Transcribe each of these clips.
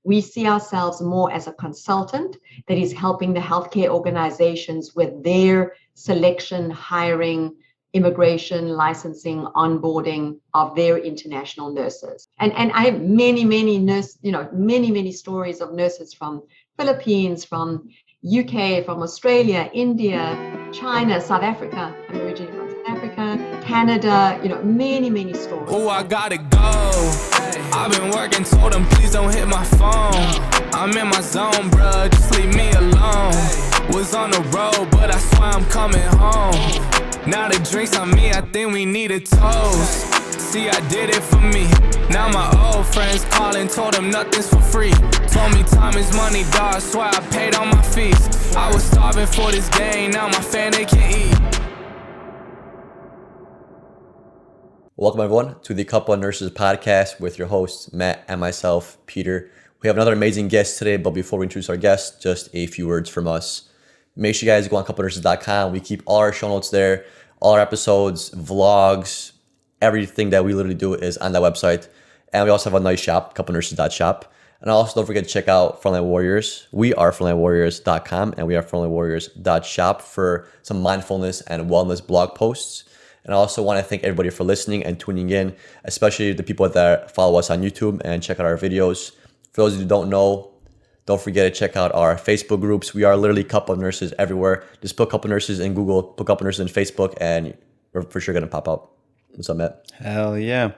We see ourselves more as a consultant that is helping the healthcare organizations with their selection, hiring, immigration, licensing, onboarding of their international nurses. And I have many stories of nurses from Philippines, from UK, from Australia, India, China, South Africa. I'm originally from South Africa, Canada, many stories. Oh, I gotta go. I've been working, told them please don't hit my phone. I'm in my zone, bruh, just leave me alone. Was on the road, but I swear I'm coming home. Now the drinks on me, I think we need a toast. See, I did it for me. Now my old friends calling, told them nothing's for free. Told me time is money, dog, swear I paid all my fees. I was starving for this game, now my family can eat. Welcome everyone to the Couple of Nurses podcast with your hosts, Matt and myself, Peter. We have another amazing guest today, but before we introduce our guest, just a few words from us. Make sure you guys go on couplenurses.com. We keep all our show notes there, all our episodes, vlogs, everything that we literally do is on that website. And we also have a nice shop, couplenurses.shop. And also don't forget to check out Frontline Warriors. We are frontlinewarriors.com and we are frontlinewarriors.shop for some mindfulness and wellness blog posts. And I also want to thank everybody for listening and tuning in, especially the people that follow us on YouTube and check out our videos. For those of you who don't know, don't forget to check out our Facebook groups. We are literally Couple of Nurses everywhere. Just put Couple of Nurses in Google, put Couple of Nurses in Facebook, and we're for sure going to pop up. What's up, Matt? Hell yeah.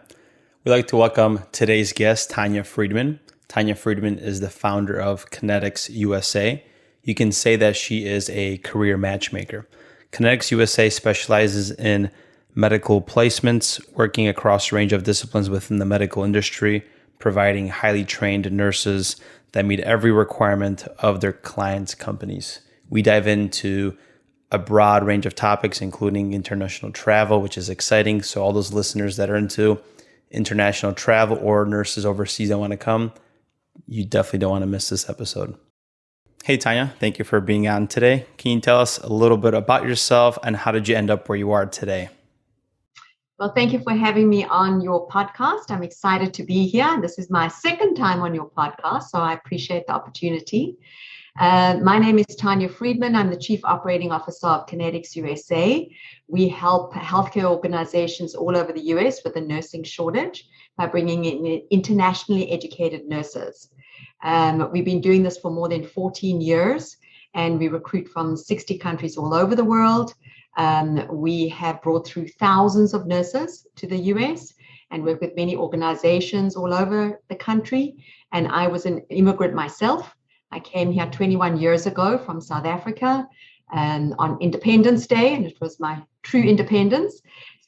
We'd like to welcome today's guest, Tanya Freedman. Tanya Freedman is the founder of Connetics USA. You can say that she is a career matchmaker. Connetics USA specializes in medical placements, working across a range of disciplines within the medical industry, providing highly trained nurses that meet every requirement of their clients' companies. We dive into a broad range of topics, including international travel, which is exciting. So all those listeners that are into international travel or nurses overseas that want to come, you definitely don't want to miss this episode. Hey, Tanya, thank you for being on today. Can you tell us a little bit about yourself and how did you end up where you are today? Well, thank you for having me on your podcast. I'm excited to be here. This is my second time on your podcast, so I appreciate the opportunity. My name is Tanya Freedman. I'm the Chief Operating Officer of Connetics USA. We help healthcare organizations all over the US with the nursing shortage by bringing in internationally educated nurses. We've been doing this for more than 14 years, and we recruit from 60 countries all over the world. We have brought through thousands of nurses to the US and work with many organizations all over the country. And I was an immigrant myself. I came here 21 years ago from South Africa on Independence Day, and it was my true independence.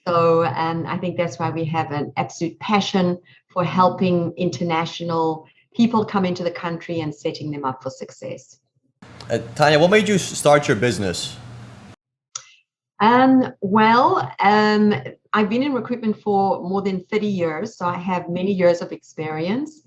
So I think that's why we have an absolute passion for helping international people come into the country and setting them up for success. Tanya, what made you start your business? I've been in recruitment for more than 30 years, so I have many years of experience.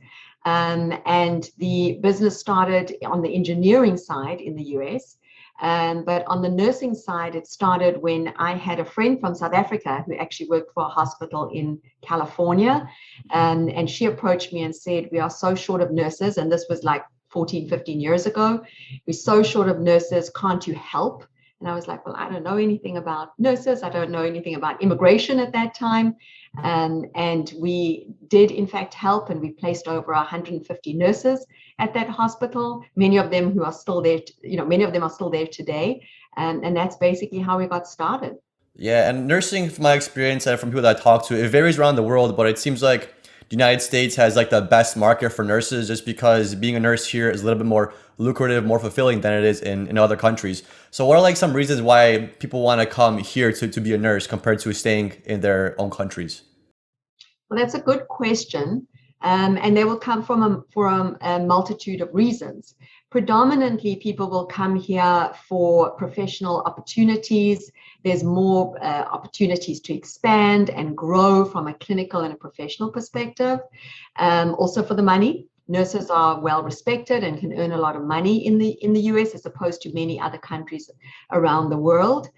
And the business started on the engineering side in the US. But on the nursing side, it started when I had a friend from South Africa who actually worked for a hospital in California. And she approached me and said, we are so short of nurses. And this was like 14, 15 years ago. We're so short of nurses. Can't you help? And I was like, well, I don't know anything about nurses. I don't know anything about immigration at that time. And we did, in fact, help. And we placed over 150 nurses at that hospital. Many of them who are still there, many of them are still there today. And that's basically how we got started. Yeah, and nursing, from my experience and from people that I talk to, it varies around the world, but it seems like the United States has like the best market for nurses just because being a nurse here is a little bit more lucrative, more fulfilling than it is in other countries. So what are like some reasons why people want to come here to be a nurse compared to staying in their own countries? Well, that's a good question. And they will come from a multitude of reasons. Predominantly, people will come here for professional opportunities. There's more opportunities to expand and grow from a clinical and a professional perspective. Also for the money. Nurses are well respected and can earn a lot of money in the US as opposed to many other countries around the world.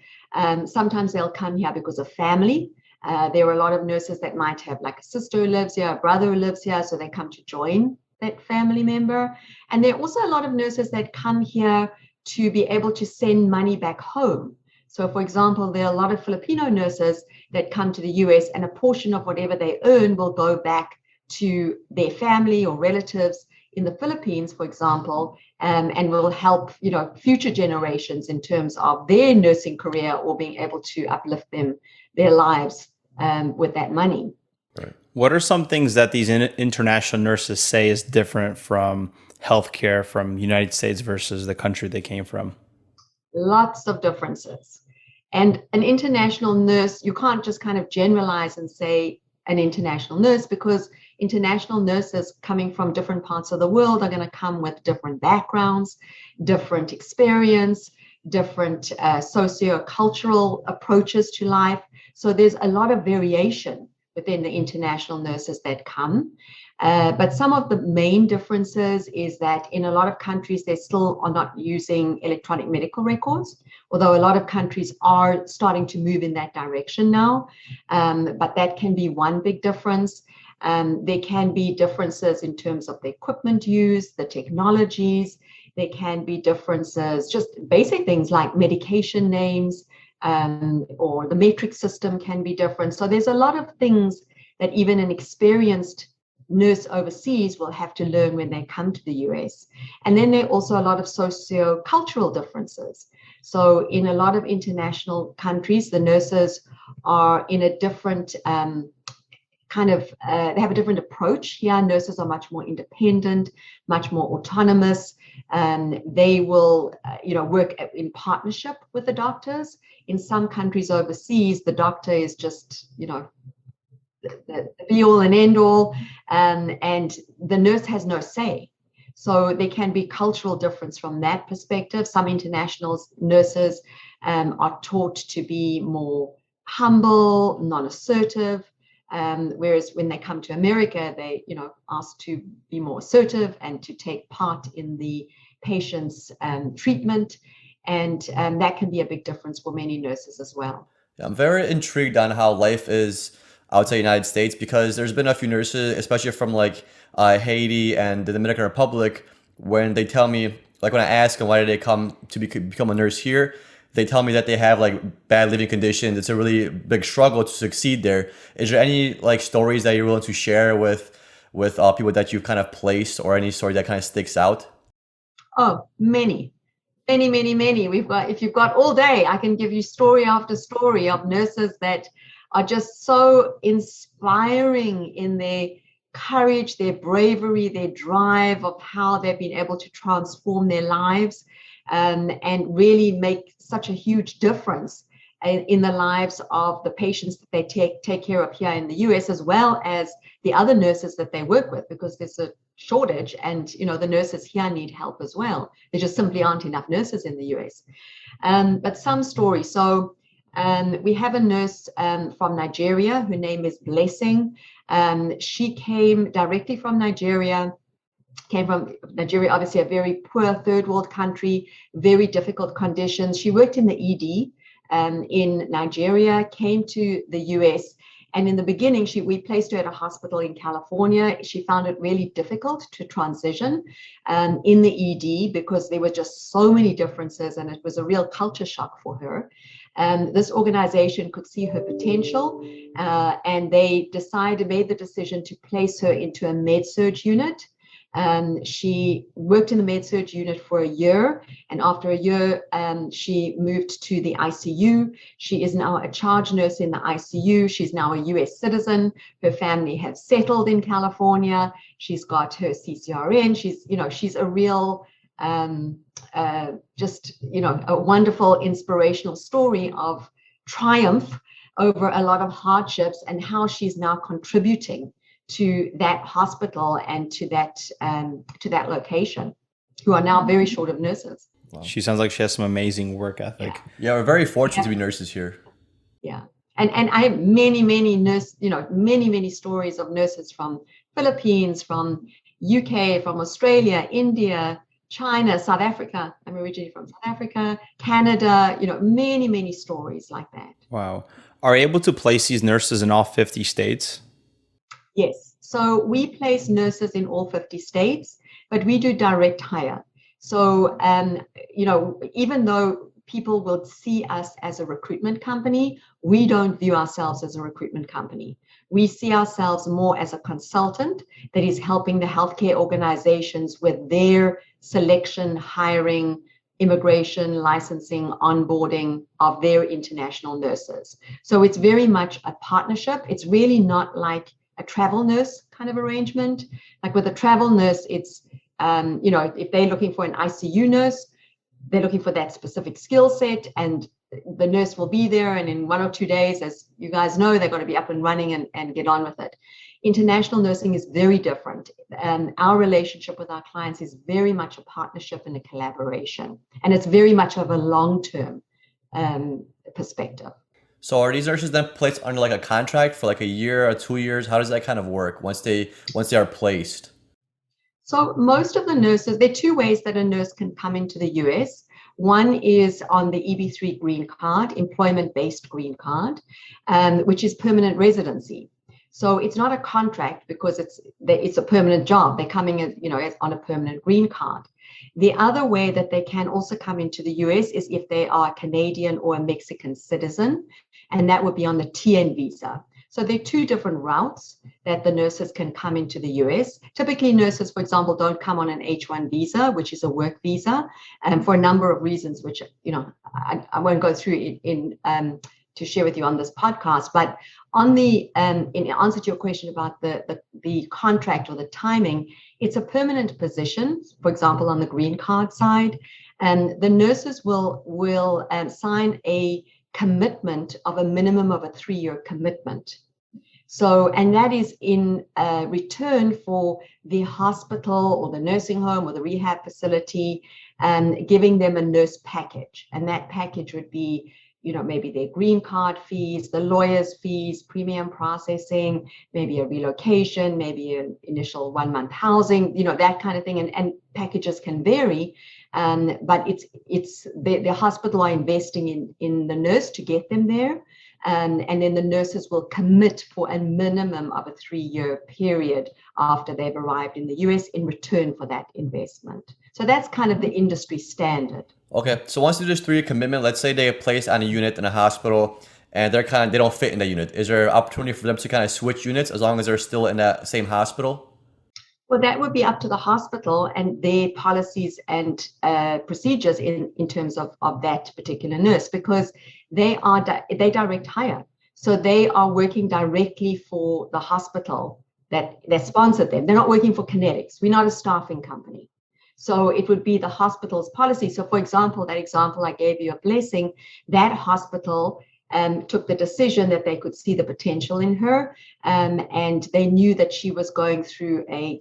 Sometimes they'll come here because of family. There are a lot of nurses that might have like a sister who lives here, a brother who lives here, so they come to join that family member. And there are also a lot of nurses that come here to be able to send money back home. So, for example, there are a lot of Filipino nurses that come to the US, and a portion of whatever they earn will go back to their family or relatives in the Philippines, for example, and will help, future generations in terms of their nursing career or being able to uplift their lives with that money. Right. What are some things that these international nurses say is different from healthcare from United States versus the country they came from? Lots of differences. And an international nurse, you can't just kind of generalize and say an international nurse, because international nurses coming from different parts of the world are going to come with different backgrounds, different experience, different socio-cultural approaches to life. So there's a lot of variation within the international nurses that come. But some of the main differences is that in a lot of countries, they still are not using electronic medical records, although a lot of countries are starting to move in that direction now. But that can be one big difference. There can be differences in terms of the equipment used, the technologies. There can be differences, just basic things like medication names, or the matrix system can be different. So there's a lot of things that even an experienced nurse overseas will have to learn when they come to the US. And then there are also a lot of socio-cultural differences. So in a lot of international countries, the nurses are in a different they have a different approach. Here, nurses are much more independent, much more autonomous. They will, work in partnership with the doctors. In some countries overseas, the doctor is just, the be all and end all, and the nurse has no say. So there can be cultural difference from that perspective. Some international nurses are taught to be more humble, non-assertive, whereas when they come to America, they, asked to be more assertive and to take part in the patient's treatment. And that can be a big difference for many nurses as well. I'm very intrigued on how life is outside the United States, because there's been a few nurses, especially from Haiti and the Dominican Republic, when they tell me, when I ask them why did they come to become a nurse here, they tell me that they have bad living conditions. It's a really big struggle to succeed there. Is there any stories that you're willing to share with people that you've kind of placed, or any story that kind of sticks out? Oh, many. If you've got all day, I can give you story after story of nurses that are just so inspiring in their courage, their bravery, their drive of how they've been able to transform their lives, and really make such a huge difference in the lives of the patients that they take care of here in the US, as well as the other nurses that they work with, because there's a shortage, and the nurses here need help as well. There just simply aren't enough nurses in the US. But some stories. So we have a nurse from Nigeria. Her name is Blessing. She came directly from Nigeria. Obviously a very poor third world country, very difficult conditions. She worked in the ED in Nigeria, came to the US, and in the beginning, we placed her at a hospital in California. She found it really difficult to transition in the ED because there were just so many differences, and it was a real culture shock for her. This organization could see her potential, and they made the decision to place her into a med-surg unit. She worked in the med-surg unit for a year, and after a year, she moved to the ICU. She is now a charge nurse in the ICU. She's now a US citizen. Her family have settled in California. She's got her CCRN. She's a real, a wonderful, inspirational story of triumph over a lot of hardships, and how she's now contributing to that hospital and to that location, who are now very short of nurses. Wow. She sounds like she has some amazing work ethic. Yeah, we're very fortunate to be nurses here. Yeah, and I have many stories of nurses from Philippines, from UK, from Australia, India, China, South Africa. I'm originally from South Africa, Canada. Many stories like that. Wow. Are you able to place these nurses in all 50 states? Yes. So we place nurses in all 50 states, but we do direct hire. So, even though people will see us as a recruitment company, we don't view ourselves as a recruitment company. We see ourselves more as a consultant that is helping the healthcare organizations with their selection, hiring, immigration, licensing, onboarding of their international nurses. So it's very much a partnership. It's really not like a travel nurse kind of arrangement. Like with a travel nurse, it's, if they're looking for an ICU nurse, they're looking for that specific skill set, and the nurse will be there, and in 1 or 2 days, as you guys know, they're going to be up and running and get on with it. International nursing is very different. Our relationship with our clients is very much a partnership and a collaboration, and it's very much of a long-term perspective. So are these nurses then placed under like a contract for like a year or 2 years? How does that kind of work once they are placed? So most of the nurses, there are two ways that a nurse can come into the US. One is on the EB3 green card, employment-based green card, which is permanent residency. So it's not a contract because it's a permanent job. They're coming as on a permanent green card. The other way that they can also come into the US is if they are a Canadian or a Mexican citizen, and that would be on the TN visa. So there are two different routes that the nurses can come into the US. Typically, nurses, for example, don't come on an H-1 visa, which is a work visa, for a number of reasons, which I won't go through to share with you on this podcast. But on the in answer to your question about the contract or the timing, it's a permanent position. For example, on the green card side, and the nurses will sign a commitment of a minimum of a 3-year commitment. So, and that is in return for the hospital or the nursing home or the rehab facility giving them a nurse package. And that package would be, maybe their green card fees, the lawyer's fees, premium processing, maybe a relocation, maybe an initial 1-month housing, that kind of thing. And packages can vary. But it's the hospital are investing in the nurse to get them there, and then the nurses will commit for a minimum of a 3-year period after they've arrived in the US in return for that investment. So that's kind of the industry standard. Okay, so once you do this 3-year commitment, let's say they are placed on a unit in a hospital and they don't fit in the unit. Is there an opportunity for them to kind of switch units as long as they're still in that same hospital? Well, that would be up to the hospital and their policies and procedures in terms of that particular nurse, because they direct hire. So they are working directly for the hospital that sponsored them. They're not working for Connetics. We're not a staffing company. So it would be the hospital's policy. So for example, that example I gave you, a blessing, that hospital took the decision that they could see the potential in her, and they knew that she was going through an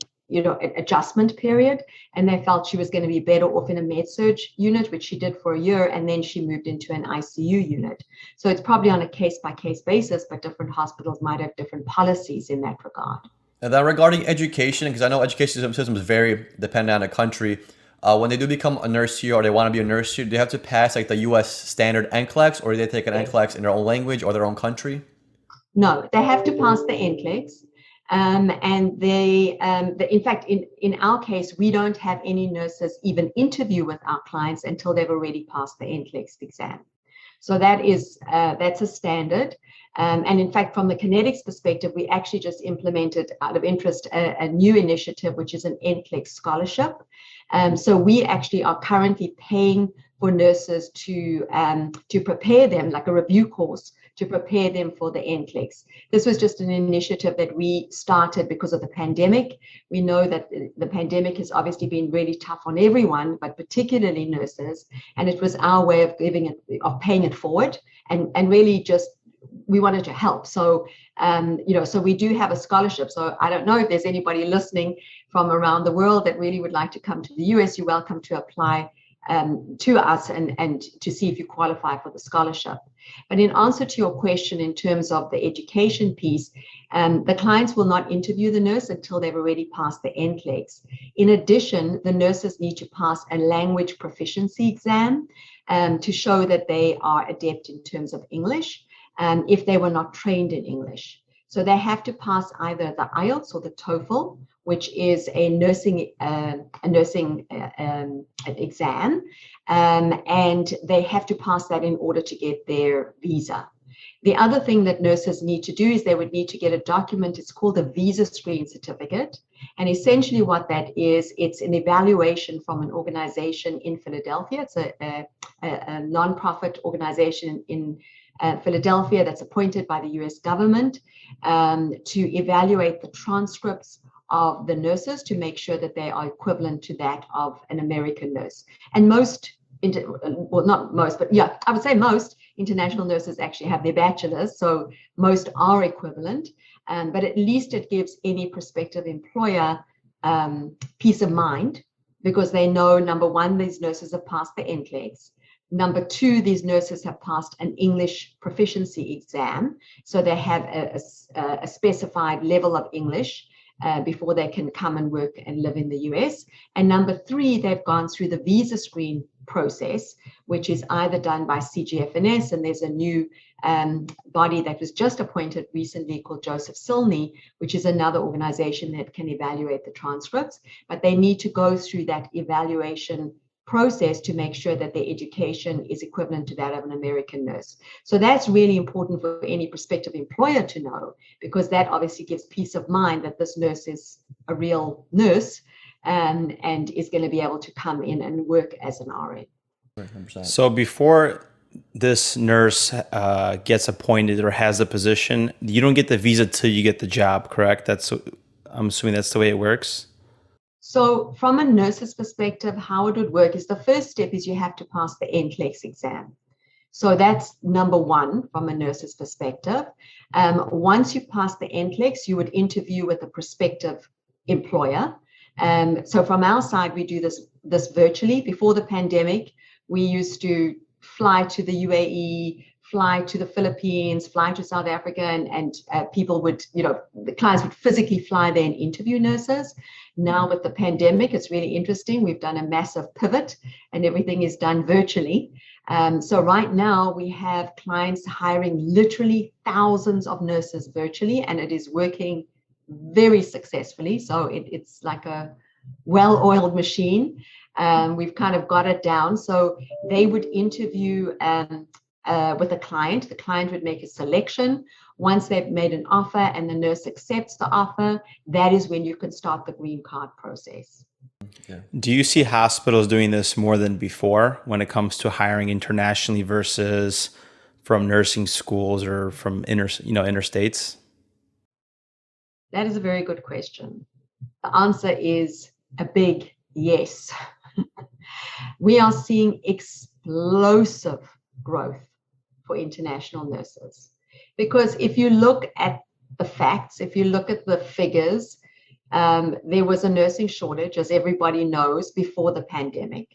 adjustment period, and they felt she was going to be better off in a med-surg unit, which she did for a year, and then she moved into an ICU unit. So it's probably on a case-by-case basis, but different hospitals might have different policies in that regard. And then regarding education, because I know education systems vary depending on the country, when they do become a nurse here or they want to be a nurse here, do they have to pass like the US standard NCLEX, or do they take an NCLEX in their own language or their own country? No, they have to pass the NCLEX. And they, in fact, in our case, we don't have any nurses even interview with our clients until they've already passed the NCLEX exam. So that's a standard. And in fact, from the Connetics perspective, we actually just implemented, out of interest, a new initiative, which is an NCLEX scholarship. So we actually are currently paying for nurses to prepare them, like a review course, to prepare them for the NCLEX. This was just an initiative that we started because of the pandemic. We know that the pandemic has obviously been really tough on everyone, but particularly nurses. And it was our way of paying it forward, and really just, we wanted to help. So, so we do have a scholarship. So I don't know if there's anybody listening from around the world that really would like to come to the US. You're welcome to apply to us and to see if you qualify for the scholarship. But in answer to your question in terms of the education piece, the clients will not interview the nurse until they've already passed the NCLEX. In addition, the nurses need to pass a language proficiency exam to show that they are adept in terms of English, if they were not trained in English. So they have to pass either the IELTS or the TOEFL, which is a nursing exam, and they have to pass that in order to get their visa. The other thing that nurses need to do is they would need to get a document. It's called a visa screen certificate. And essentially what that is, it's an evaluation from an organization in Philadelphia. It's a nonprofit organization in Philadelphia that's appointed by the US government to evaluate the transcripts of the nurses to make sure that they are equivalent to that of an American nurse. And most, well, not most, but yeah, I would say most international nurses actually have their bachelor's, so most are equivalent. But at least it gives any prospective employer peace of mind, because they know, number one, these nurses have passed the NCLEX. Number two, these nurses have passed an English proficiency exam, so they have a specified level of English before they can come and work and live in the US. And number three, they've gone through the visa screen process, which is either done by CGFNS, and there's a new body that was just appointed recently called Joseph Silney, which is another organization that can evaluate the transcripts, but they need to go through that evaluation process to make sure that their education is equivalent to that of an American nurse. So that's really important for any prospective employer to know, because that obviously gives peace of mind that this nurse is a real nurse and is going to be able to come in and work as an RN. 100%. So before this nurse gets appointed or has the position, you don't get the visa till you get the job, correct? I'm assuming that's the way it works. So from a nurse's perspective, how it would work is the first step is you have to pass the NCLEX exam. So that's number one from a nurse's perspective. Once you pass the NCLEX, you would interview with a prospective employer. So from our side, we do this virtually. Before the pandemic, we used to fly to the UAE, fly to the Philippines, fly to South Africa, and people would, the clients would physically fly there and interview nurses. Now with the pandemic, it's really interesting. We've done a massive pivot and everything is done virtually. So right now we have clients hiring literally thousands of nurses virtually, and it is working very successfully. So it's like a well-oiled machine. We've kind of got it down. So they would interview with a client. The client would make a selection. Once they've made an offer and the nurse accepts the offer, that is when you can start the green card process. Yeah. Do you see hospitals doing this more than before when it comes to hiring internationally versus from nursing schools or from interstates? That is a very good question. The answer is a big yes. We are seeing explosive growth for international nurses. Because if you look at the facts, if you look at the figures, there was a nursing shortage, as everybody knows, before the pandemic.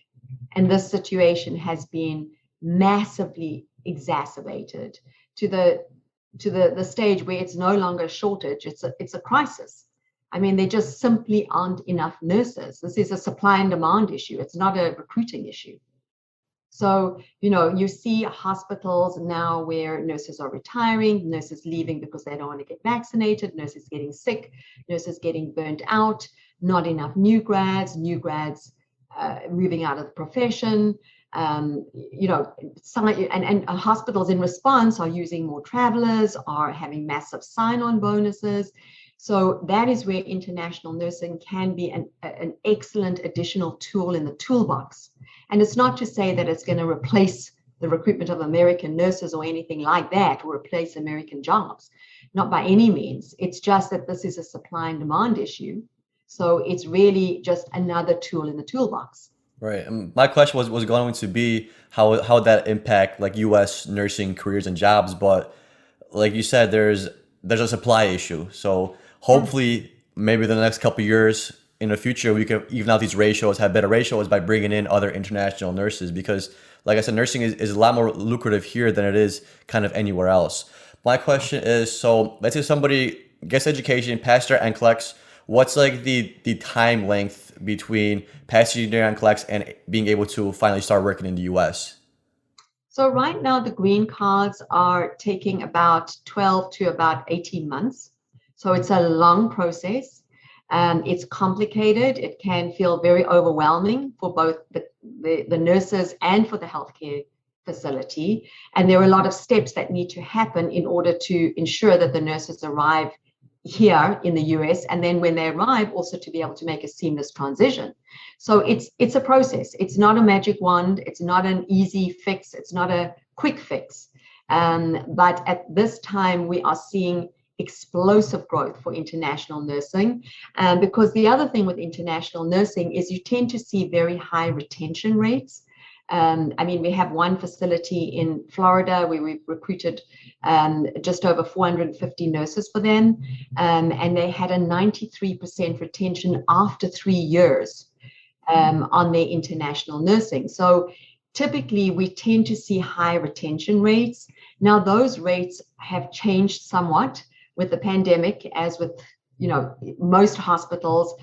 And this situation has been massively exacerbated to the stage where it's no longer a shortage, it's a crisis. I mean, there just simply aren't enough nurses. This is a supply and demand issue. It's not a recruiting issue. So, you see hospitals now where nurses are retiring, nurses leaving because they don't want to get vaccinated, nurses getting sick, nurses getting burnt out, not enough new grads moving out of the profession. And hospitals in response are using more travelers, are having massive sign-on bonuses. So that is where international nursing can be an excellent additional tool in the toolbox. And it's not to say that it's going to replace the recruitment of American nurses or anything like that, or replace American jobs. Not by any means. It's just that this is a supply and demand issue. So it's really just another tool in the toolbox. Right. And my question was going to be how that impact like U.S. nursing careers and jobs. But like you said, there's a supply issue. So hopefully maybe the next couple of years in the future, we can even out these ratios, have better ratios by bringing in other international nurses, because like I said, nursing is a lot more lucrative here than it is kind of anywhere else. My question is, so let's say somebody gets education, passed their NCLEX, what's like the time length between passing their NCLEX and being able to finally start working in the US? So right now, the green cards are taking about 12 to about 18 months. So it's a long process. It's complicated. It can feel very overwhelming for both the nurses and for the healthcare facility. And there are a lot of steps that need to happen in order to ensure that the nurses arrive here in the US, and then when they arrive, also to be able to make a seamless transition. So it's a process. It's not a magic wand. It's not an easy fix. It's not a quick fix. But at this time, we are seeing explosive growth for international nursing. Because the other thing with international nursing is you tend to see very high retention rates. I mean, we have one facility in Florida where we've recruited just over 450 nurses for them, and they had a 93% retention after 3 years on their international nursing. So typically, we tend to see high retention rates. Now, those rates have changed somewhat with the pandemic, as with most hospitals,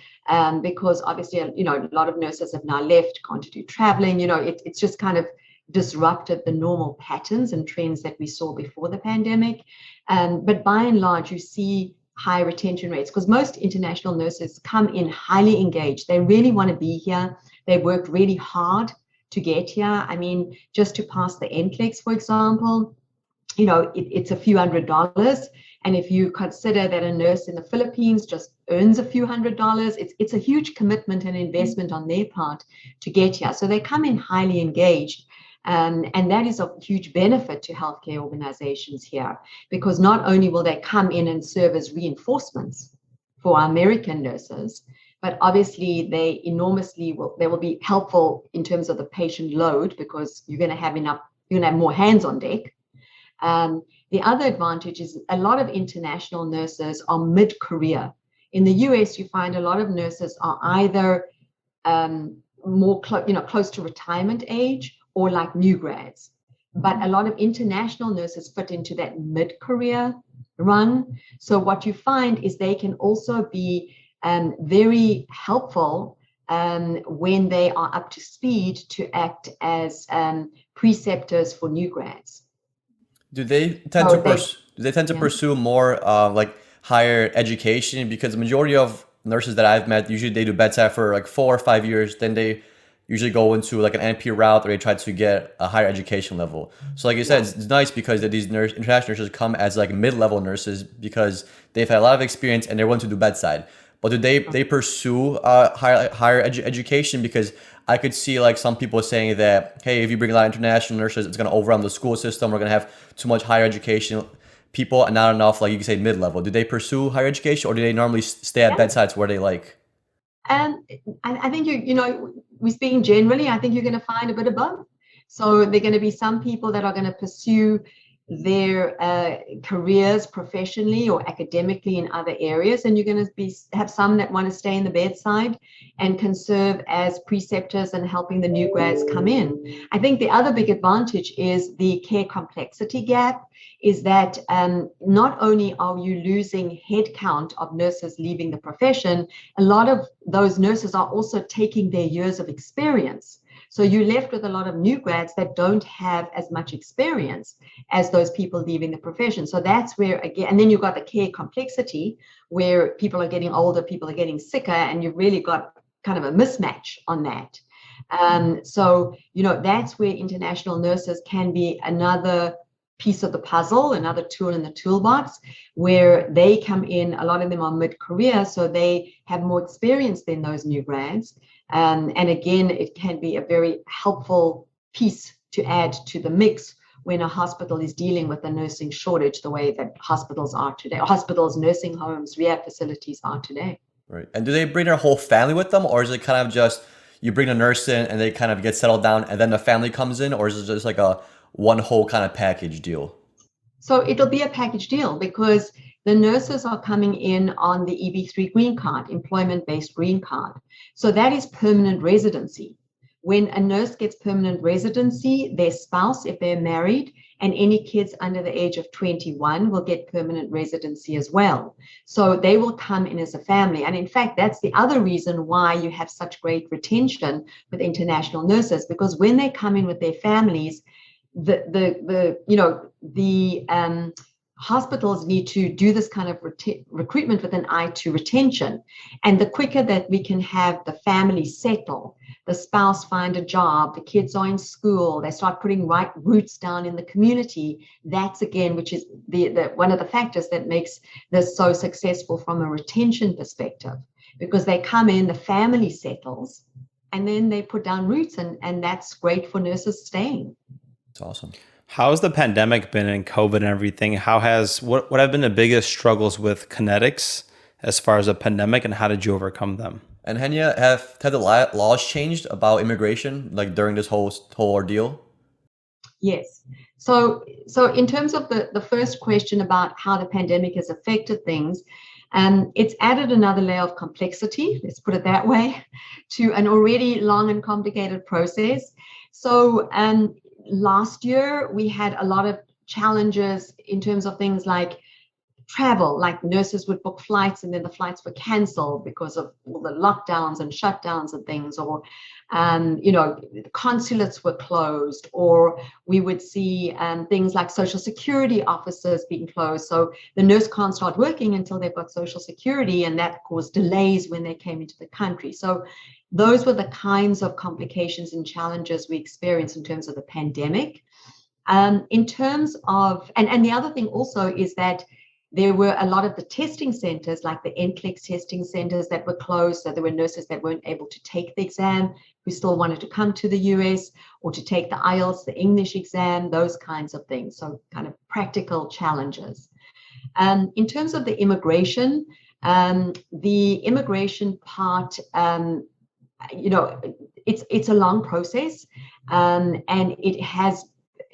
because obviously, a lot of nurses have now left, gone to do traveling. It's just kind of disrupted the normal patterns and trends that we saw before the pandemic. But by and large, you see high retention rates because most international nurses come in highly engaged. They really want to be here. They worked really hard to get here. I mean, just to pass the NCLEX, for example, it's a few $100s. And if you consider that a nurse in the Philippines just earns a few $100s, it's a huge commitment and investment on their part to get here. So they come in highly engaged. And that is of huge benefit to healthcare organizations here, because not only will they come in and serve as reinforcements for our American nurses, but obviously they will be helpful in terms of the patient load, because you're going to have more hands on deck. The other advantage is a lot of international nurses are mid-career. In the US, you find a lot of nurses are either more close to retirement age or like new grads. But a lot of international nurses fit into that mid-career run. So what you find is they can also be very helpful when they are up to speed to act as preceptors for new grads. Do they tend to pursue more like higher education? Because the majority of nurses that I've met, usually they do bedside for like 4 or 5 years, then they usually go into like an NP route, or they try to get a higher education level. So like you said, it's nice because these international nurses come as like mid-level nurses because they've had a lot of experience and they're willing to do bedside. But do they pursue higher education? Because I could see like some people saying that, hey, if you bring a lot of international nurses, it's going to overwhelm the school system. We're going to have too much higher education people and not enough, like you could say, mid-level. Do they pursue higher education, or do they normally stay at bedsides where they like? I think we're speaking generally. I think you're going to find a bit of both. So there are going to be some people that are going to pursue their careers professionally or academically in other areas, and you're going to have some that want to stay in the bedside and can serve as preceptors and helping the new grads come in. I think the other big advantage is the care complexity gap, is that not only are you losing headcount of nurses leaving the profession, a lot of those nurses are also taking their years of experience. So you're left with a lot of new grads that don't have as much experience as those people leaving the profession. So that's where, again, and then you've got the care complexity where people are getting older, people are getting sicker, and you've really got kind of a mismatch on that. So, that's where international nurses can be another piece of the puzzle, another tool in the toolbox, where they come in. A lot of them are mid-career, so they have more experience than those new grads. And again, it can be a very helpful piece to add to the mix when a hospital is dealing with a nursing shortage the way that hospitals are today. Hospitals, nursing homes, rehab facilities are today. Right. And do they bring their whole family with them, or is it kind of just you bring a nurse in and they kind of get settled down and then the family comes in, or is it just like a one whole kind of package deal? So it'll be a package deal because the nurses are coming in on the EB3 green card, employment-based green card. So that is permanent residency. When a nurse gets permanent residency, their spouse, if they're married, and any kids under the age of 21 will get permanent residency as well. So they will come in as a family. And in fact, that's the other reason why you have such great retention with international nurses, because when they come in with their families, the hospitals need to do this kind of recruitment with an eye to retention. And the quicker that we can have the family settle, the spouse find a job, the kids are in school, they start putting right roots down in the community, that's again, which is the one of the factors that makes this so successful from a retention perspective, because they come in, the family settles, and then they put down roots, and that's great for nurses staying. It's awesome. How has the pandemic been and COVID and everything? What have been the biggest struggles with Connetics as far as a pandemic, and how did you overcome them? And Henya, have the laws changed about immigration, like during this whole ordeal? Yes. So in terms of the first question about how the pandemic has affected things, it's added another layer of complexity, let's put it that way, to an already long and complicated process. So last year, we had a lot of challenges in terms of things like travel, like nurses would book flights and then the flights were canceled because of all the lockdowns and shutdowns and things, or the consulates were closed, or we would see things like social security offices being closed. So the nurse can't start working until they've got social security, and that caused delays when they came into the country. So those were the kinds of complications and challenges we experienced in terms of the pandemic. In terms of, and the other thing also is that there were a lot of the testing centers, like the NCLEX testing centers, that were closed. So there were nurses that weren't able to take the exam who still wanted to come to the US, or to take the IELTS, the English exam, those kinds of things. So kind of practical challenges. In terms of the immigration part, it's a long process, and it has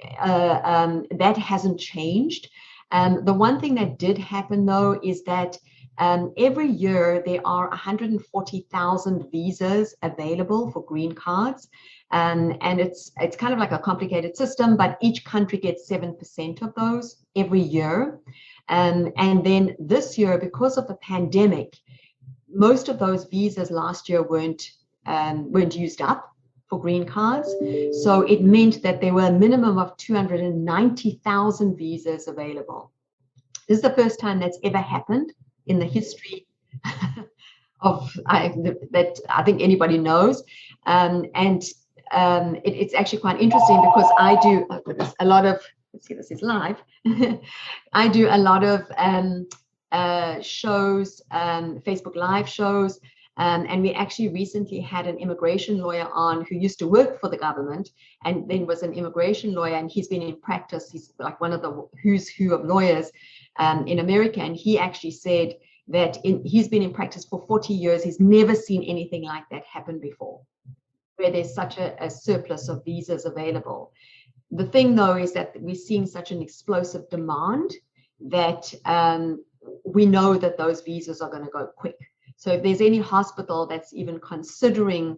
that hasn't changed. The one thing that did happen, though, is that every year there are 140,000 visas available for green cards, and it's kind of like a complicated system, but each country gets 7% of those every year. And then this year, because of the pandemic, most of those visas last year weren't used up for green cards. So it meant that there were a minimum of 290,000 visas available. This is the first time that's ever happened in the history that I think anybody knows. It's actually quite interesting, because I do a lot of, let's see, this is live. I do a lot of shows, Facebook Live shows. And we actually recently had an immigration lawyer on who used to work for the government and then was an immigration lawyer, and he's been in practice. He's like one of the who's who of lawyers in America. And he actually said that he's been in practice for 40 years. He's never seen anything like that happen before, where there's such a surplus of visas available. The thing, though, is that we're seeing such an explosive demand that we know that those visas are going to go quick. So if there's any hospital that's even considering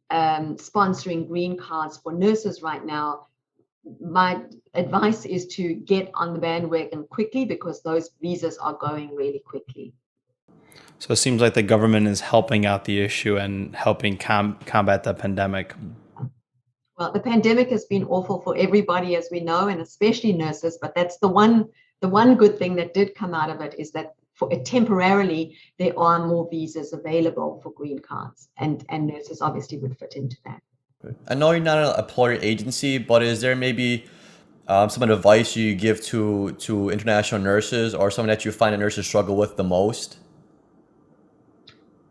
sponsoring green cards for nurses right now, my advice is to get on the bandwagon quickly, because those visas are going really quickly. So it seems like the government is helping out the issue and helping combat the pandemic. Well, the pandemic has been awful for everybody, as we know, and especially nurses. But that's the one good thing that did come out of it, is that temporarily there are more visas available for green cards, and nurses obviously would fit into that. I know you're not an employer agency, but is there maybe some advice you give to international nurses, or something that you find that nurses struggle with the most?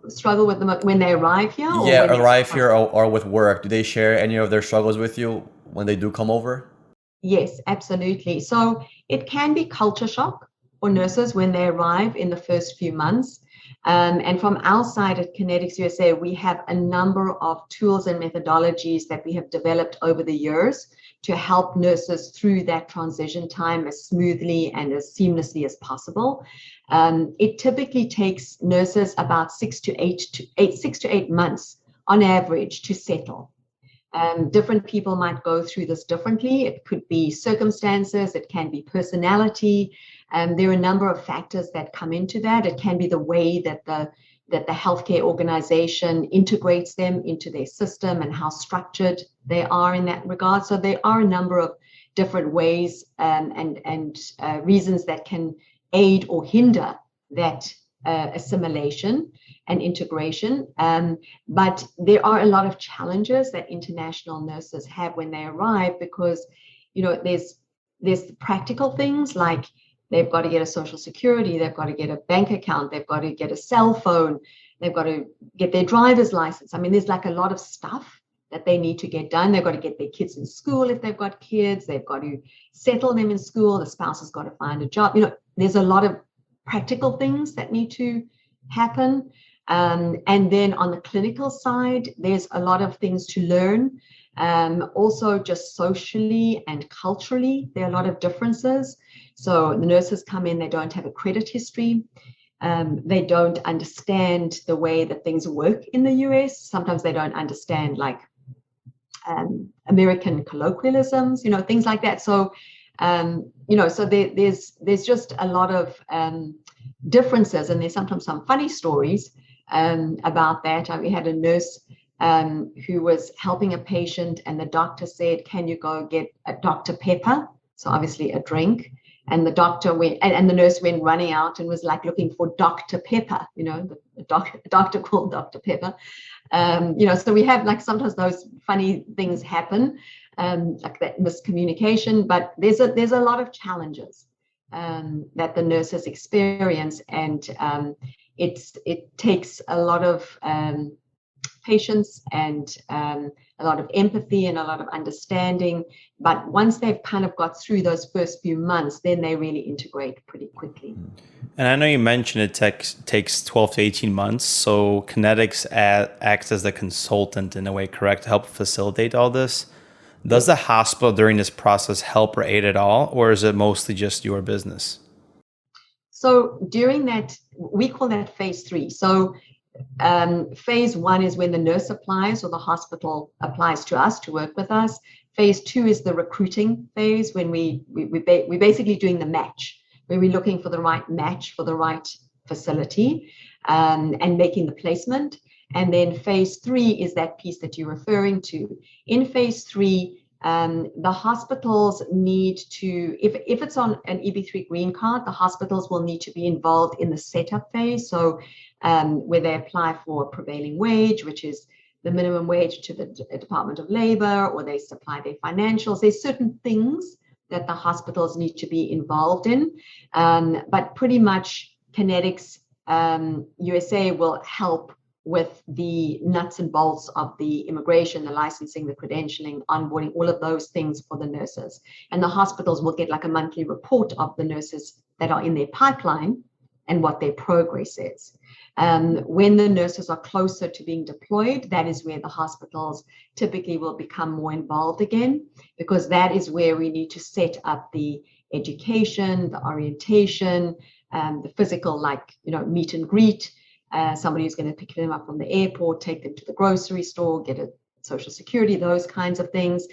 Struggle with them when they arrive here? Yeah, arrive here or with work. Do they share any of their struggles with you when they do come over? Yes, absolutely. So it can be culture shock for nurses when they arrive in the first few months. And from our side at Connetics USA, we have a number of tools and methodologies that we have developed over the years to help nurses through that transition time as smoothly and as seamlessly as possible. It typically takes nurses about 6 to 8 months on average to settle. Different people might go through this differently. It could be circumstances, it can be personality. There are a number of factors that come into that. It can be the way that the healthcare organization integrates them into their system and how structured they are in that regard. So there are a number of different ways and reasons that can aid or hinder that assimilation and integration. But there are a lot of challenges that international nurses have when they arrive, because, you know, there's practical things like they've got to get a social security, they've got to get a bank account, they've got to get a cell phone, they've got to get their driver's license. I mean, there's like a lot of stuff that they need to get done. They've got to get their kids in school if they've got kids, they've got to settle them in school, the spouse has got to find a job. You know, there's a lot of practical things that need to happen. And then on the clinical side, there's a lot of things to learn. Also just socially and culturally, there are a lot of differences. So the nurses come in, they don't have a credit history. They don't understand the way that things work in the US. Sometimes they don't understand like American colloquialisms, you know, things like that. So, you know, so there's just a lot of differences, and there's sometimes some funny stories about that. We had a nurse who was helping a patient, and the doctor said, "Can you go get a Dr. Pepper?" So obviously a drink. And the doctor went, and the nurse went running out and was like looking for Dr. Pepper, you know, the doctor called Dr. Pepper. You know, so we have like sometimes those funny things happen, like that miscommunication, but there's a lot of challenges that the nurses experience, and it takes a lot of patience and a lot of empathy and a lot of understanding. But once they've kind of got through those first few months, then they really integrate pretty quickly. And I know you mentioned it takes 12 to 18 months. So Connetics acts as the consultant in a way, correct, to help facilitate all this. Does the hospital during this process help or aid at all, or is it mostly just your business? So during that, we call that phase 3. So phase 1 is when the nurse applies or the hospital applies to us to work with us. Phase 2 is the recruiting phase, when we're basically doing the match, where we're looking for the right match for the right facility and making the placement. And then phase 3 is that piece that you're referring to. In phase 3, the hospitals need to, if it's on an EB3 green card, the hospitals will need to be involved in the setup phase. So where they apply for prevailing wage, which is the minimum wage, to the Department of Labor, or they supply their financials. There's certain things that the hospitals need to be involved in, but pretty much Connetics USA will help with the nuts and bolts of the immigration, the licensing, the credentialing, onboarding, all of those things for the nurses. And the hospitals will get like a monthly report of the nurses that are in their pipeline and what their progress is. When the nurses are closer to being deployed, that is where the hospitals typically will become more involved again, because that is where we need to set up the education, the orientation, the physical, like, you know, meet and greet, somebody who's going to pick them up from the airport, take them to the grocery store, get a social security, those kinds of things.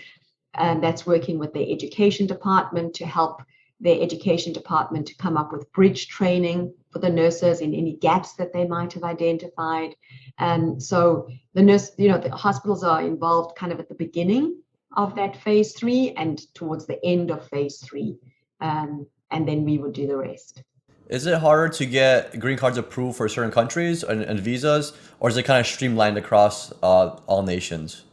And that's working with their education department to help their education department to come up with bridge training for the nurses in any gaps that they might have identified. So the nurse, you know, the hospitals are involved kind of at the beginning of that phase 3 and towards the end of phase 3. And then we would do the rest. Is it harder to get green cards approved for certain countries and visas, or is it kind of streamlined across all nations?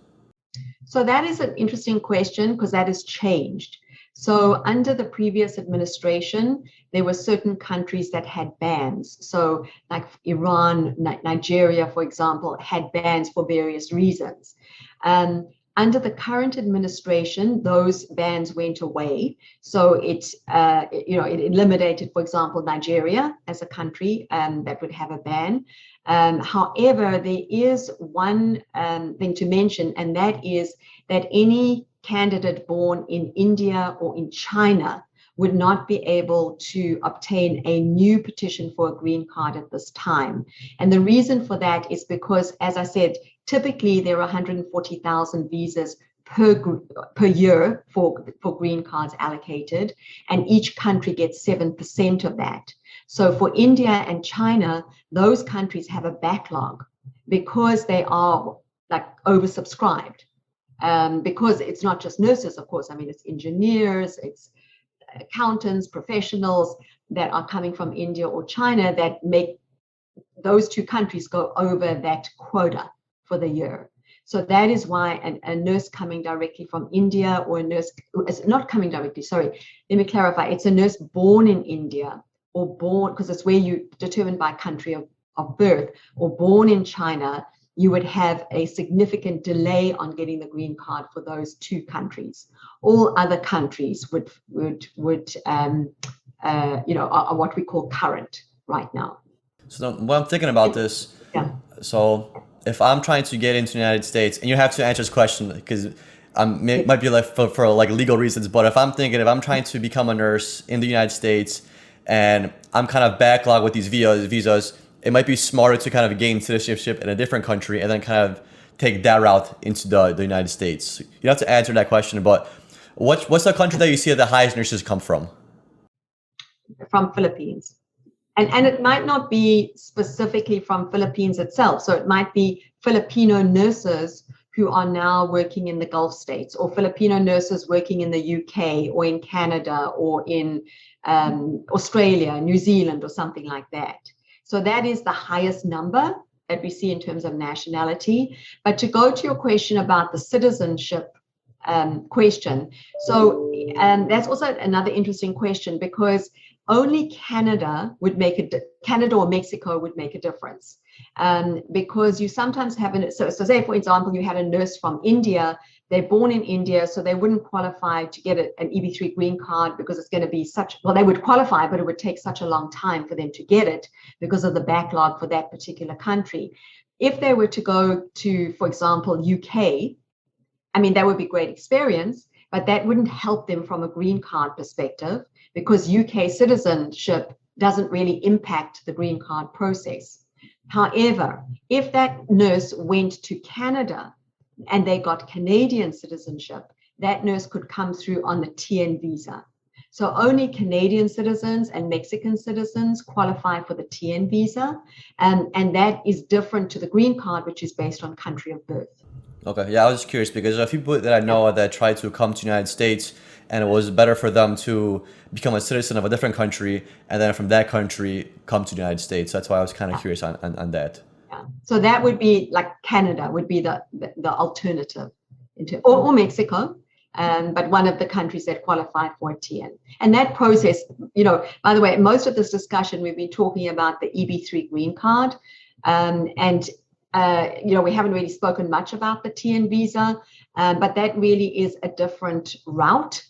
So that is an interesting question, because that has changed. So under the previous administration, there were certain countries that had bans. So like Iran, Nigeria, for example, had bans for various reasons. Under the current administration, those bans went away. So it eliminated, for example, Nigeria as a country that would have a ban. However, there is one thing to mention, and that is that any candidate born in India or in China would not be able to obtain a new petition for a green card at this time. And the reason for that is because, as I said, typically there are 140,000 visas per year for green cards allocated, and each country gets 7% of that. So for India and China, those countries have a backlog because they are like oversubscribed. because it's not just nurses, of course. I mean, it's engineers, it's accountants, professionals that are coming from India or China that make those two countries go over that quota for the year. So that is why a nurse coming directly from India, or a nurse, not coming directly, sorry, let me clarify, it's a nurse born in India or born, because it's where you determine by country of birth, or born in China, you would have a significant delay on getting the green card for those two countries. All other countries would are what we call current right now. So when I'm thinking about this, so if I'm trying to get into the United States, and you have to answer this question because might be like for like legal reasons, but if I'm trying to become a nurse in the United States and I'm kind of backlogged with these visas, it might be smarter to kind of gain citizenship in a different country and then kind of take that route into the United States. You have to answer that question, but what's the country that you see the highest nurses come from? From Philippines. And it might not be specifically from Philippines itself. So it might be Filipino nurses who are now working in the Gulf states, or Filipino nurses working in the UK or in Canada or in Australia, New Zealand, or something like that. So that is the highest number that we see in terms of nationality. But to go to your question about the citizenship question, so that's also another interesting question, because only Canada or Mexico would make a difference, because you sometimes have so say, for example, you had a nurse from India, they're born in India, so they wouldn't qualify to get an EB3 green card because it's going to be they would qualify, but it would take such a long time for them to get it because of the backlog for that particular country. If they were to go to, for example, UK, I mean, that would be great experience, but that wouldn't help them from a green card perspective, because UK citizenship doesn't really impact the green card process. However, if that nurse went to Canada and they got Canadian citizenship, that nurse could come through on the TN visa. So only Canadian citizens and Mexican citizens qualify for the TN visa, and that is different to the green card, which is based on country of birth. Okay, yeah, I was just curious because there are people that I know that tried to come to the United States, and it was better for them to become a citizen of a different country and then from that country come to the United States. That's why I was kind of curious on that. Yeah. So that would be like Canada would be the alternative, or Mexico, but one of the countries that qualify for TN. And that process, by the way, most of this discussion we've been talking about the EB3 green card, and we haven't really spoken much about the TN visa, but that really is a different route.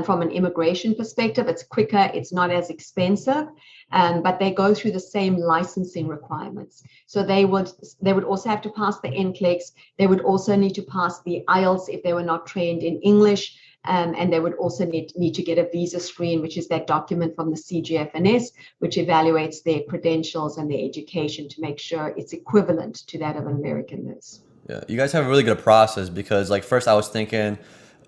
From an immigration perspective, it's quicker, it's not as expensive, but they go through the same licensing requirements. So they would also have to pass the NCLEX. They would also need to pass the IELTS if they were not trained in English, and they would also need to get a visa screen, which is that document from the CGFNS, which evaluates their credentials and their education to make sure it's equivalent to that of an American nurse. Yeah, you guys have a really good process, because like first I was thinking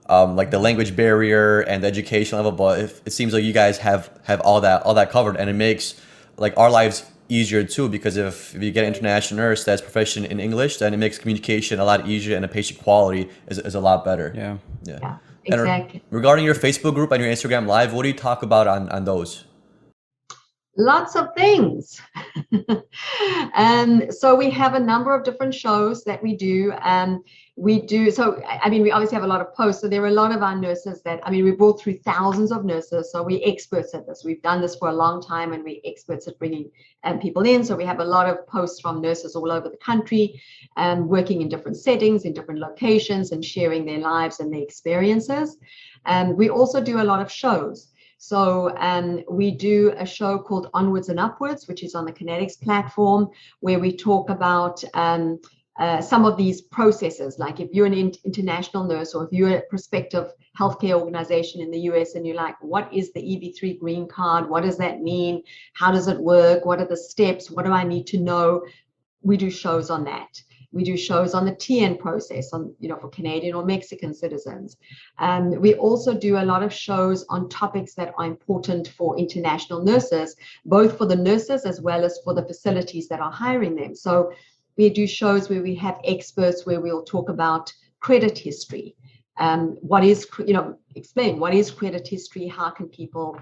like the language barrier and the education level, but it seems like you guys have all that covered, and it makes like our lives easier too, because if you get an international nurse that's proficient in English, then it makes communication a lot easier and the patient quality is a lot better. Yeah, exactly. And regarding your Facebook group and your Instagram Live, what do you talk about on those? Lots of things. So we have a number of different shows that we do. So, I mean, we obviously have a lot of posts. So there are a lot of our nurses we brought through thousands of nurses. So we're experts at this. We've done this for a long time, and we're experts at bringing people in. So we have a lot of posts from nurses all over the country, working in different settings, in different locations, and sharing their lives and their experiences. We also do a lot of shows. So we do a show called Onwards and Upwards, which is on the Connetics platform, where we talk about some of these processes. Like if you're an international nurse, or if you're a prospective healthcare organization in the US and you're like, what is the EB3 green card? What does that mean? How does it work? What are the steps? What do I need to know? We do shows on that. We do shows on the TN process for Canadian or Mexican citizens. We also do a lot of shows on topics that are important for international nurses, both for the nurses as well as for the facilities that are hiring them. So we do shows where we have experts, where we'll talk about credit history. Explain what is credit history, how can people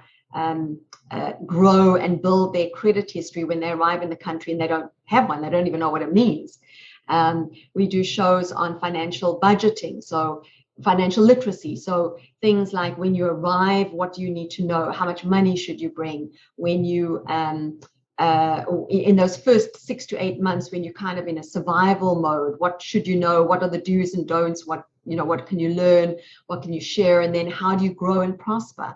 grow and build their credit history when they arrive in the country and they don't have one, they don't even know what it means. We do shows on financial budgeting, so financial literacy, so things like when you arrive, what do you need to know, how much money should you bring when you in those first 6 to 8 months when you're kind of in a survival mode, what should you know, what are the do's and don'ts, what can you learn, what can you share, and then how do you grow and prosper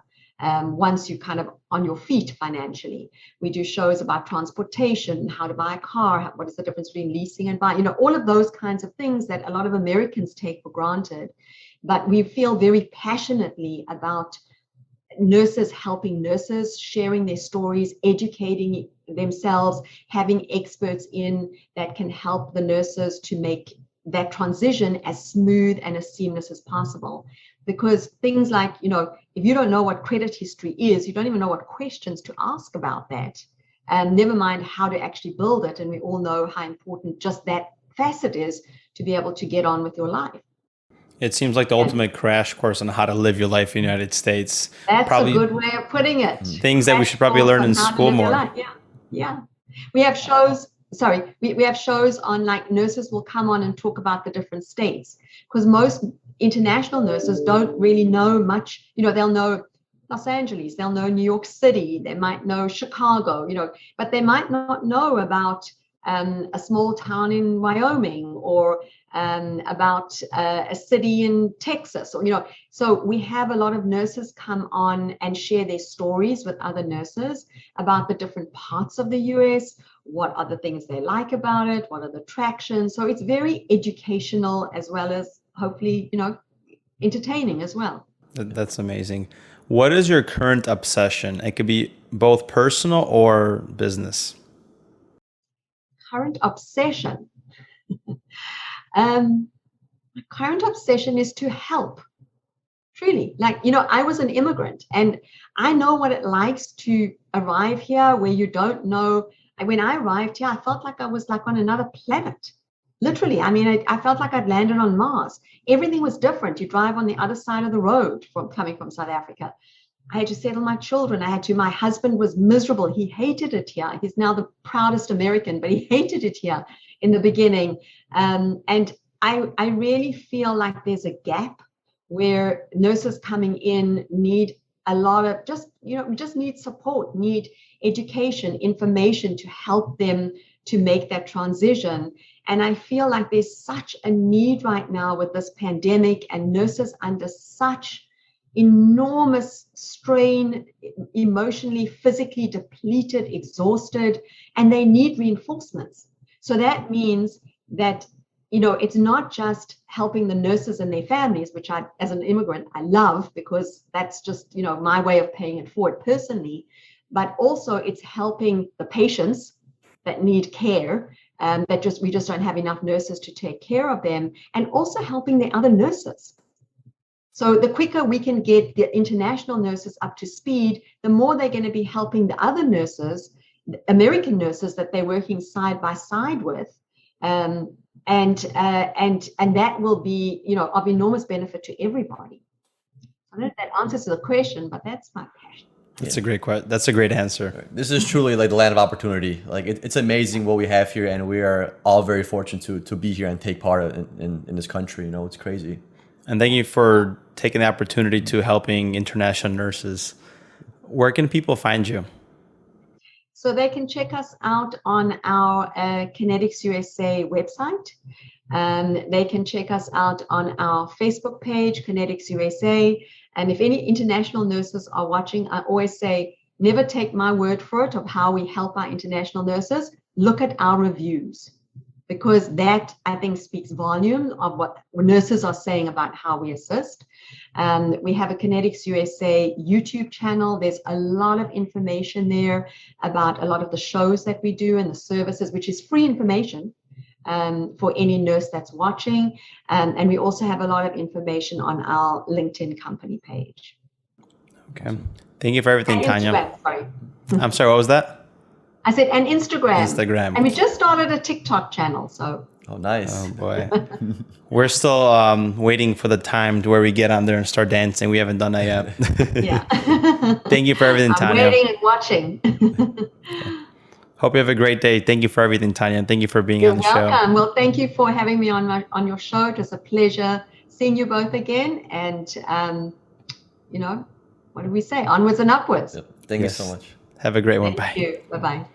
once you're kind of on your feet financially. We do shows about transportation, how to buy a car, what is the difference between leasing and buying, all of those kinds of things that a lot of Americans take for granted. But we feel very passionately about nurses helping nurses, sharing their stories, educating themselves, having experts in that can help the nurses to make that transition as smooth and as seamless as possible. Because things like, if you don't know what credit history is, you don't even know what questions to ask about that, and never mind how to actually build it. And we all know how important just that facet is to be able to get on with your life. It seems like the ultimate crash course on how to live your life in the United States. That's probably a good way of putting it. Things that we should probably learn in school more. Yeah. We have shows. We have shows on, like, nurses will come on and talk about the different states, because most international nurses don't really know much. They'll know Los Angeles, they'll know New York City, they might know Chicago, but they might not know about a small town in Wyoming, or about a city in Texas, or so we have a lot of nurses come on and share their stories with other nurses about the different parts of the US, what are the things they like about it, what are the attractions. So it's very educational, as well as hopefully entertaining as well. That's amazing. What is your current obsession? It could be both personal or business. Current obsession. My current obsession is to help. Truly, I was an immigrant, and I know what it likes to arrive here where you don't know. When I arrived here, I felt like I was like on another planet. Literally, I felt like I'd landed on Mars. Everything was different. You drive on the other side of the road coming from South Africa. I had to settle my children. My husband was miserable. He hated it here. He's now the proudest American, but he hated it here in the beginning. And I really feel like there's a gap where nurses coming in need a lot of just need support, need education, information to help them to make that transition. And I feel like there's such a need right now with this pandemic, and nurses under such enormous strain, emotionally, physically depleted, exhausted, and they need reinforcements. So that means that, it's not just helping the nurses and their families, which I, as an immigrant, I love, because that's just, my way of paying it forward personally, but also it's helping the patients that need care, we just don't have enough nurses to take care of them, and also helping the other nurses. So the quicker we can get the international nurses up to speed, the more they're going to be helping the other nurses, American nurses that they're working side by side with, and that will be, of enormous benefit to everybody. I don't know if that answers the question, but that's my passion. That's a great answer. This is truly like the land of opportunity. Like it's amazing what we have here, and we are all very fortunate to be here and take part in this country. It's crazy. And thank you for taking the opportunity to helping international nurses. Where can people find you? So they can check us out on our Connetics USA website. They can check us out on our Facebook page, Connetics USA. And if any international nurses are watching, I always say, never take my word for it of how we help our international nurses. Look at our reviews, because that, I think, speaks volume of what nurses are saying about how we assist. We have a Connetics USA YouTube channel. There's a lot of information there about a lot of the shows that we do and the services, which is free information for any nurse that's watching. And we also have a lot of information on our LinkedIn company page. Okay. Thank you for everything, Tanya. Sorry. I'm sorry, what was that? I said, and Instagram. Instagram. And we just started a TikTok channel. So Oh, nice. Oh boy. We're still waiting for the time to where we get on there and start dancing. We haven't done that yet. Yeah. Thank you for everything, I'm Tanya. waiting and watching. Hope you have a great day. Thank you for everything, Tanya. Thank you for being You're on the show. welcome. Well, thank you for having me on your show. It was a pleasure seeing you both again. And, what do we say? Onwards and upwards. Yep. Thank you so much. Have a great one. Thank Bye. you. Bye-bye.